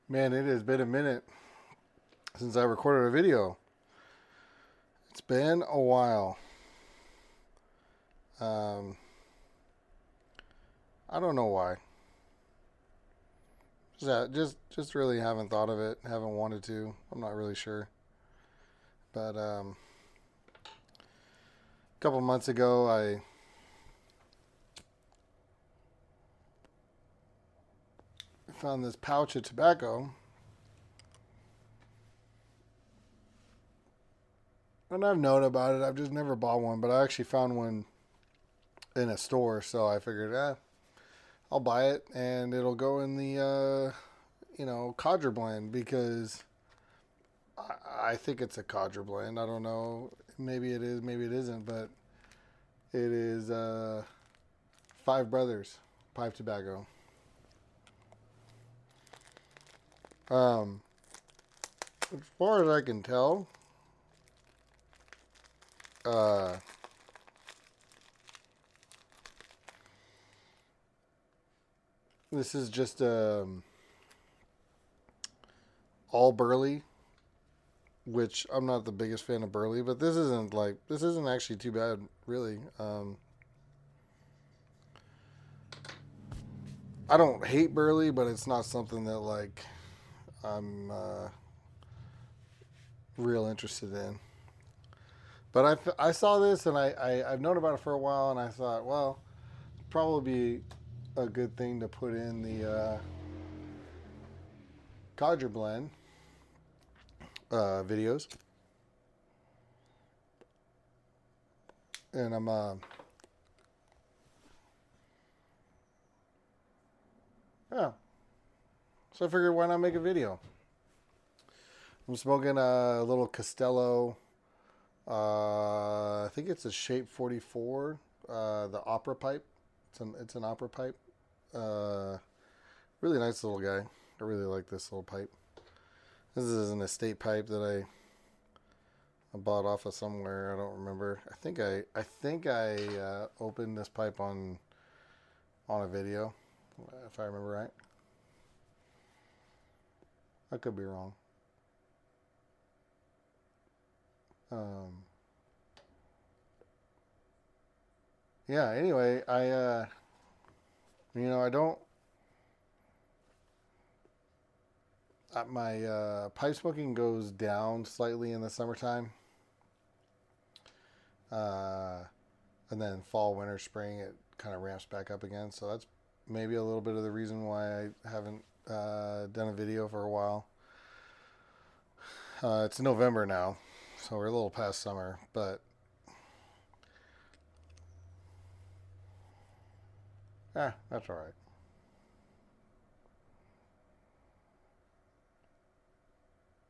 Man, it has been a minute since I recorded a video. It's been a while. Um, I don't know why. Just really haven't thought of it. Haven't wanted to. I'm not really sure. But a couple months ago, I found this pouch of tobacco, and I've known about it. I've just never bought one, but I actually found one in a store, so I figured, I'll buy it, and it'll go in the Codger blend because I think it's a Codger blend. I don't know. Maybe it is. Maybe it isn't. But it is Five Brothers pipe tobacco. Um, as far as I can tell, uh, this is just all Burley, which I'm not the biggest fan of Burley, but this isn't actually too bad, really. I don't hate Burley, but it's not something that I'm real interested in. But I saw this and I've known about it for a while, and I thought, well, probably be a good thing to put in the Codger blend videos. And yeah. So I figured, why not make a video? I'm smoking a little Castello. I think it's a Shape 44, the opera pipe. It's an opera pipe. Uh, Really nice little guy. I really like this little pipe. This is an estate pipe that I bought off of somewhere. I don't remember. I think I opened this pipe on a video, if I remember right. I could be wrong. Um, yeah. Anyway, I don't. My pipe smoking goes down slightly in the summertime, uh, and then fall, winter, spring, it kind of ramps back up again. So that's maybe a little bit of the reason why I haven't done a video for a while. It's November now, so we're a little past summer, but that's all right.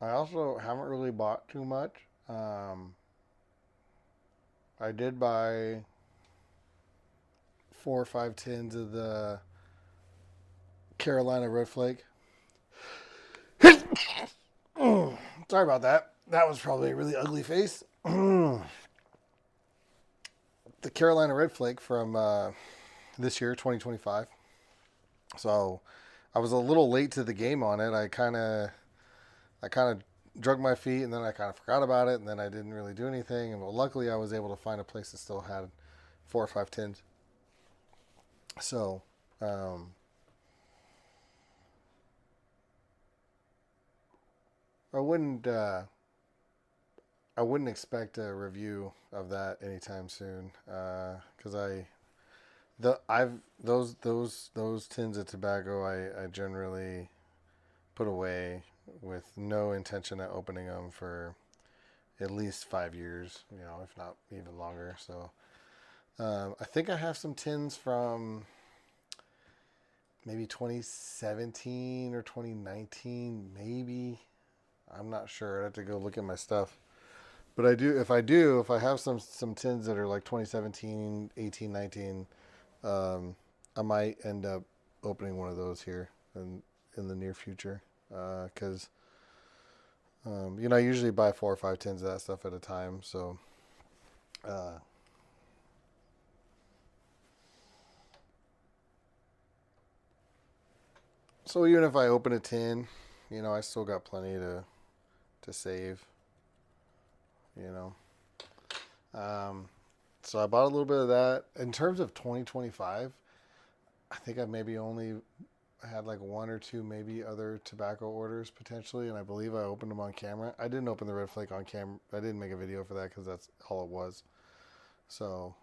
I also haven't really bought too much. Um, I did buy 4 or 5 tins of the Carolina Red Flake. Sorry about that. That was probably a really ugly face. The Carolina Red Flake from this year, 2025. So I was a little late to the game on it. I kind of drug my feet, and then I kind of forgot about it, and then I didn't really do anything. And well, luckily, I was able to find a place that still had 4 or 5 tins. So um, I wouldn't I wouldn't expect a review of that anytime soon, because I've those tins of tobacco I generally put away with no intention of opening them for at least 5 years, if not even longer. So I think I have some tins from maybe 2017 or 2019, maybe. I'm not sure. I'd have to go look at my stuff. But if I have some tins that are like 2017, 18, 19, I might end up opening one of those here in the near future. Because I usually buy 4 or 5 tins of that stuff at a time. Uh, so even if I open a tin, I still got plenty to save. You know. So I bought a little bit of that. In terms of 2025, I think I maybe only had like one or two maybe other tobacco orders potentially, and I believe I opened them on camera. I didn't open the red flake on camera. I didn't make a video for that because that's all it was. So,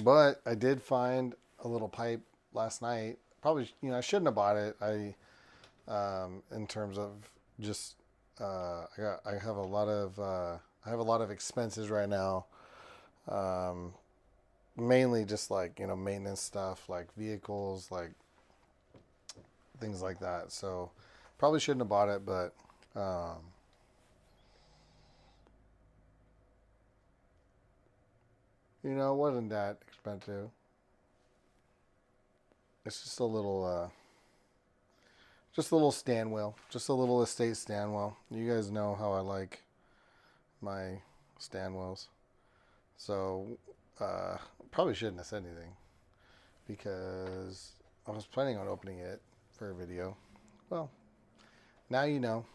but I did find a little pipe last night. Probably, I shouldn't have bought it. In terms of just, I have a lot of expenses right now. Um, Mainly just like maintenance stuff, like vehicles, like things like that. So probably shouldn't have bought it, but it wasn't that expensive. It's just a little stand wheel, just a little estate stand wheel. You guys know how I like my stand wheels, so uh, probably shouldn't have said anything because I was planning on opening it for a video. Well, now you know.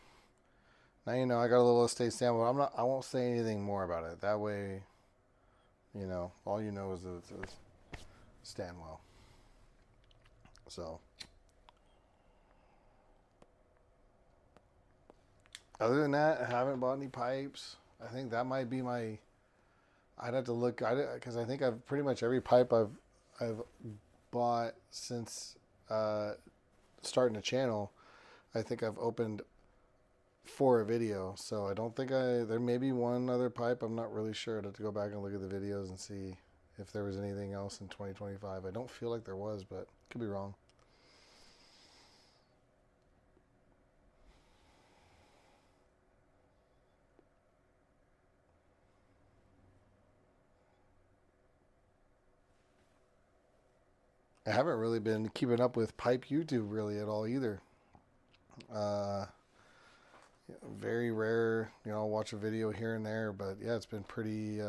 Now you know I got a little estate stand wheel. I won't say anything more about it. That way, all you know is that it's a stand wheel. So, other than that, I haven't bought any pipes. I think that might be my. I'd have to look. Because I think I've pretty much every pipe I've bought since starting a channel. I think I've opened for a video. So I don't think there may be one other pipe. I'm not really sure. I'd have to go back and look at the videos and see if there was anything else in 2025. I don't feel like there was, but could be wrong. I haven't really been keeping up with pipe YouTube really at all either. Uh, Very rare, I'll watch a video here and there, but yeah, it's been pretty.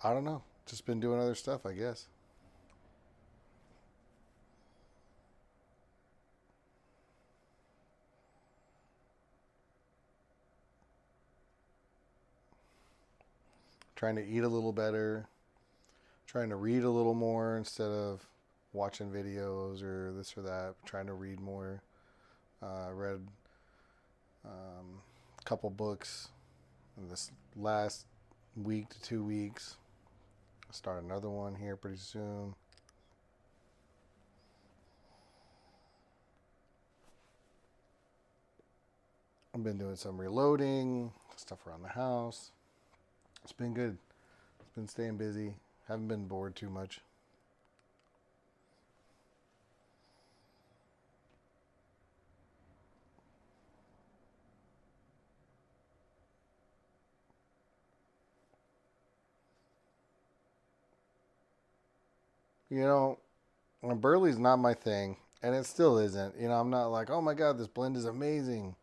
I don't know, just been doing other stuff, I guess. Trying to eat a little better, trying to read a little more instead of watching videos or this or that. Trying to read more. Read a couple books in this last week to 2 weeks. I'll start another one here pretty soon. I've been doing some reloading, stuff around the house. It's been good. It's been staying busy. Haven't been bored too much. Burley's not my thing, and it still isn't. I'm not like, oh my god, this blend is amazing.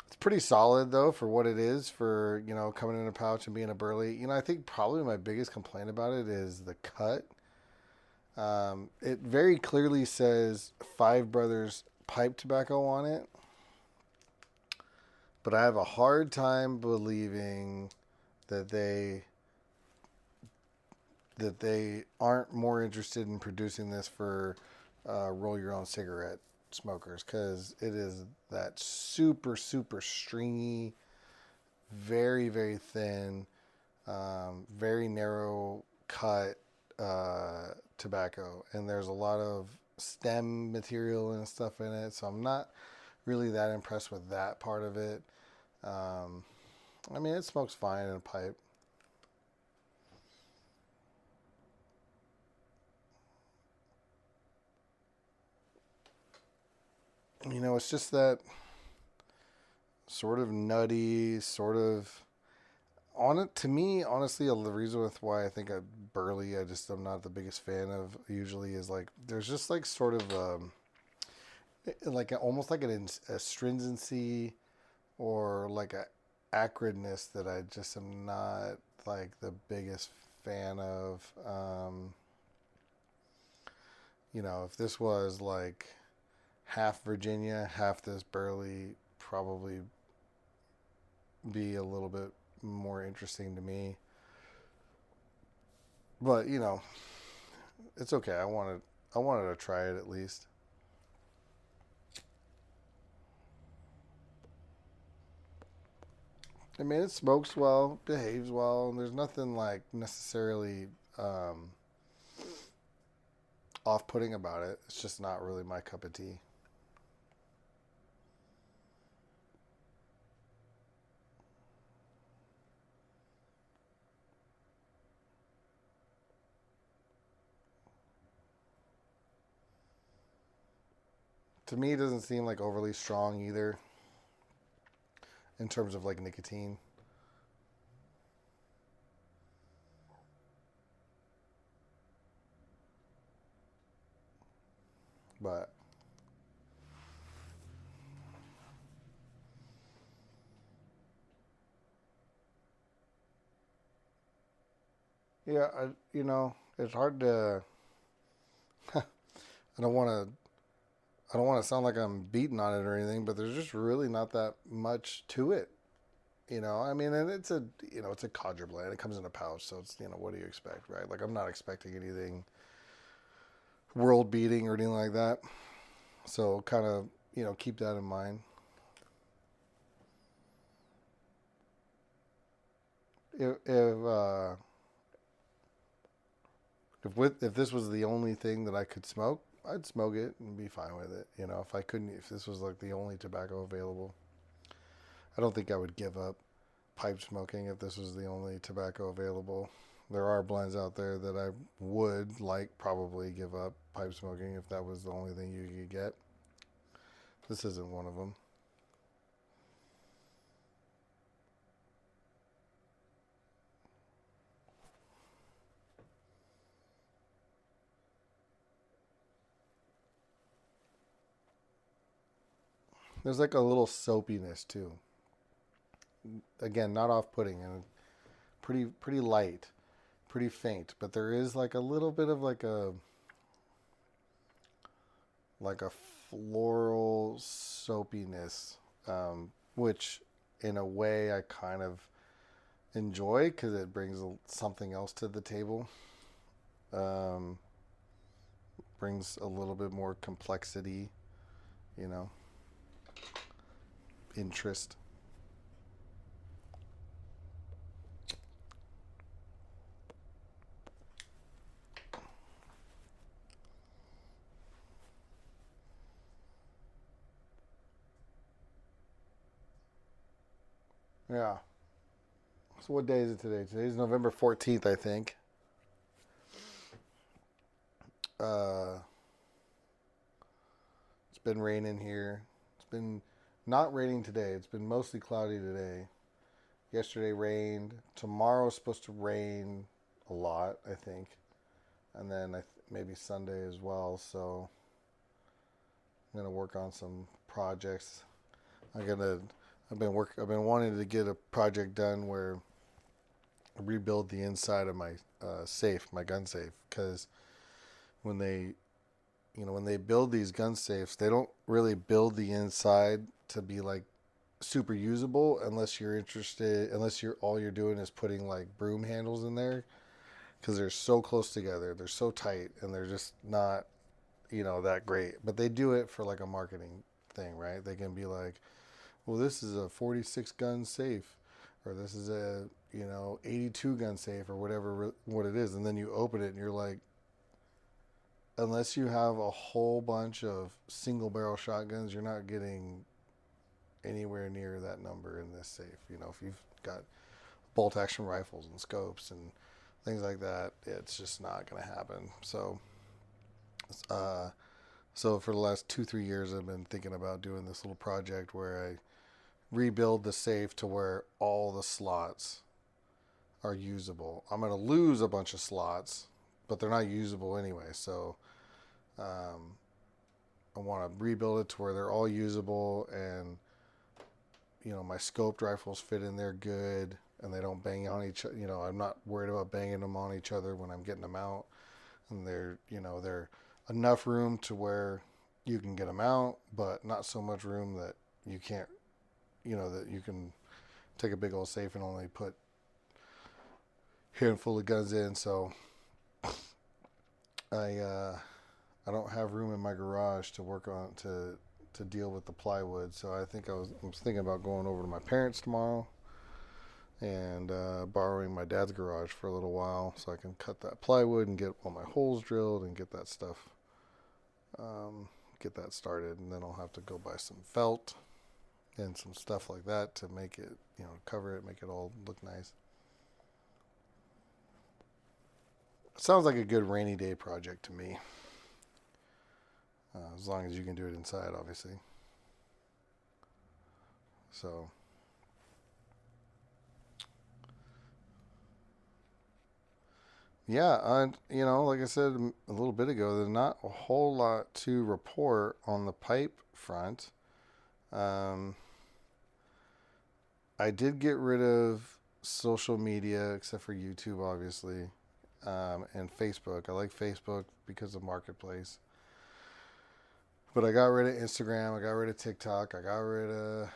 It's pretty solid though for what it is for coming in a pouch and being a Burley. I think probably my biggest complaint about it is the cut. It very clearly says Five Brothers pipe tobacco on it, but I have a hard time believing that they aren't more interested in producing this for roll your own cigarette smokers, because it is that super super stringy, very very thin, very narrow cut tobacco, and there's a lot of stem material and stuff in it, so I'm not really that impressed with that part of it. I mean, it smokes fine in a pipe. It's just that sort of nutty, sort of on it to me. Honestly, the reason with why I think Burley, I just am not the biggest fan of. Usually, is like there's just like sort of like almost like an astringency or like a acridness that I just am not like the biggest fan of. If this was like half Virginia, half this Burley, probably be a little bit more interesting to me. But it's okay. I wanted to try it at least. I mean, it smokes well, behaves well, and there's nothing like necessarily um, off-putting about it. It's just not really my cup of tea. To me, it doesn't seem like overly strong either in terms of like nicotine. But yeah, it's hard to. I don't want to. I don't want to sound like I'm beating on it or anything, but there's just really not that much to it. I mean, and it's a Codger blend. It comes in a pouch, so it's what do you expect, right? Like I'm not expecting anything world beating or anything like that. So kind of keep that in mind. If if this was the only thing that I could smoke, I'd smoke it and be fine with it. If I couldn't, if this was like the only tobacco available, I don't think I would give up pipe smoking if this was the only tobacco available. There are blends out there that I would like probably give up pipe smoking if that was the only thing you could get. This isn't one of them. There's like a little soapiness too. Again, not off-putting and pretty light, pretty faint, but there is like a little bit of like a floral soapiness, which in a way I kind of enjoy because it brings something else to the table. Um, Brings a little bit more complexity, you know, interest. Yeah. So what day is it today? Today's November 14th, I think. Uh, it's been raining here. It's been not raining today. It's been mostly cloudy today. Yesterday rained. Tomorrow's supposed to rain a lot, I think, and then maybe Sunday as well. So I'm gonna work on some projects. I'm gonna. I've been wanting to get a project done where I rebuild the inside of my safe, my gun safe, because when they when they build these gun safes, they don't really build the inside to be like super usable unless you're all you're doing is putting like broom handles in there because they're so close together, they're so tight, and they're just not that great. But they do it for like a marketing thing, right? They can be like, well, this is a 46 gun safe, or this is a 82 gun safe, or whatever what it is, and then you open it and you're like, unless you have a whole bunch of single barrel shotguns, you're not getting anywhere near that number in this safe. If you've got bolt action rifles and scopes and things like that, it's just not going to happen. Uh, so for the last 2-3 years, I've been thinking about doing this little project where I rebuild the safe to where all the slots are usable. I'm going to lose a bunch of slots, but they're not usable anyway. So um, I want to rebuild it to where they're all usable, and my scoped rifles fit in there good. and they don't bang on each. I'm not worried about banging them on each other when I'm getting them out, and they're enough room to where you can get them out, but not so much room that you can't, that you can take a big old safe and only put a handful of guns in. So I don't have room in my garage to work on to deal with the plywood. So I was thinking about going over to my parents tomorrow and borrowing my dad's garage for a little while so I can cut that plywood and get all my holes drilled and get that stuff, get that started. And then I'll have to go buy some felt and some stuff like that to make it, cover it, make it all look nice. It sounds like a good rainy day project to me. As long as you can do it inside, obviously. So, yeah, like I said a little bit ago, there's not a whole lot to report on the pipe front. I did get rid of social media, except for YouTube, obviously, and Facebook. I like Facebook because of Marketplace. But I got rid of Instagram. I got rid of TikTok. I got rid of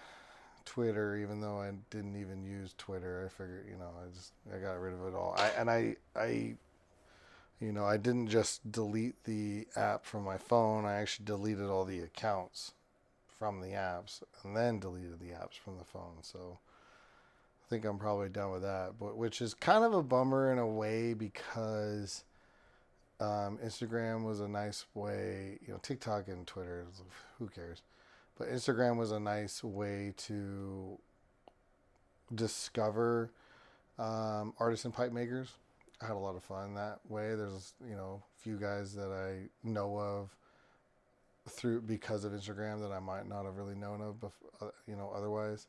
Twitter, even though I didn't even use Twitter. I figured, I got rid of it all. I didn't just delete the app from my phone. I actually deleted all the accounts from the apps and then deleted the apps from the phone. So I think I'm probably done with that, but which is kind of a bummer in a way because Instagram was a nice way, TikTok and Twitter, who cares? But Instagram was a nice way to discover artisan pipe makers. I had a lot of fun that way. There's, a few guys that I know of because of Instagram that I might not have really known of, otherwise.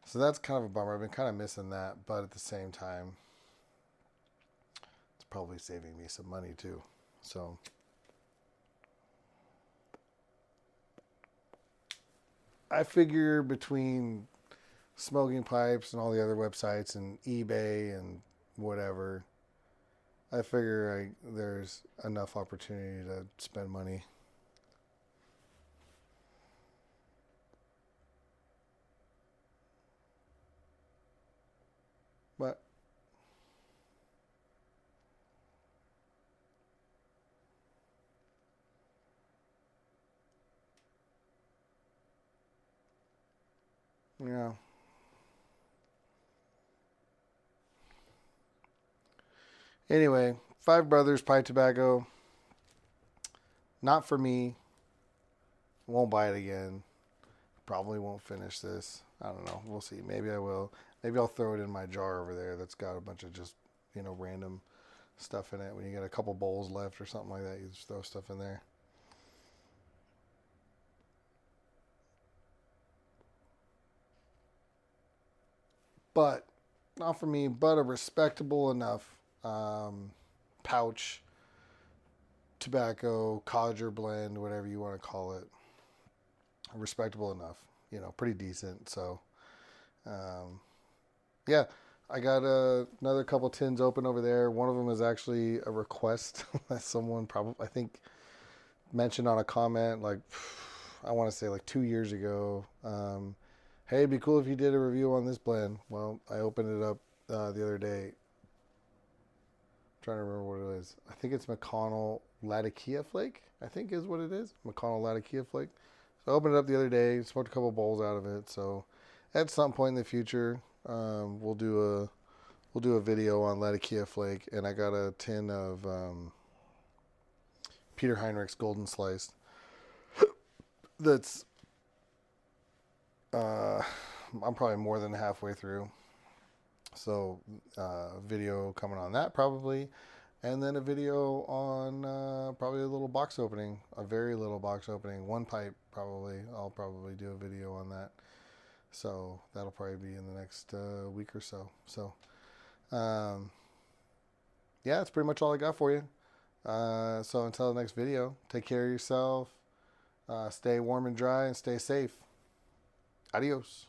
So that's kind of a bummer. I've been kind of missing that, but at the same time, it's probably saving me some money too. So I figure between smoking pipes and all the other websites and eBay and whatever, I figure there's enough opportunity to spend money. But yeah. Anyway, Five Brothers pipe tobacco. Not for me. Won't buy it again. Probably won't finish this. I don't know. We'll see. Maybe I will. Maybe I'll throw it in my jar over there that's got a bunch of just, random stuff in it. When you get a couple bowls left or something like that, you just throw stuff in there. But not for me, but a respectable enough pouch tobacco, Codger blend, whatever you want to call it. Respectable enough, pretty decent. So, yeah, I got another couple tins open over there. One of them is actually a request that someone probably, I think, mentioned on a comment, like, I want to say like 2 years ago. Hey, it'd be cool if you did a review on this blend. Well, I opened it up the other day. I'm trying to remember what it is. I think it's McConnell Latakia Flake, I think is what it is. McConnell Latakia Flake. So I opened it up the other day, smoked a couple bowls out of it. So at some point in the future, we'll do a video on Latakia Flake, and I got a tin of Peter Heinrich's Golden Sliced. That's I'm probably more than halfway through. So video coming on that probably, and then a video on probably a little box opening, a very little box opening, one pipe probably. I'll probably do a video on that. So that'll probably be in the next week or so. So yeah, that's pretty much all I got for you. So until the next video, take care of yourself, stay warm and dry, and stay safe. Adios.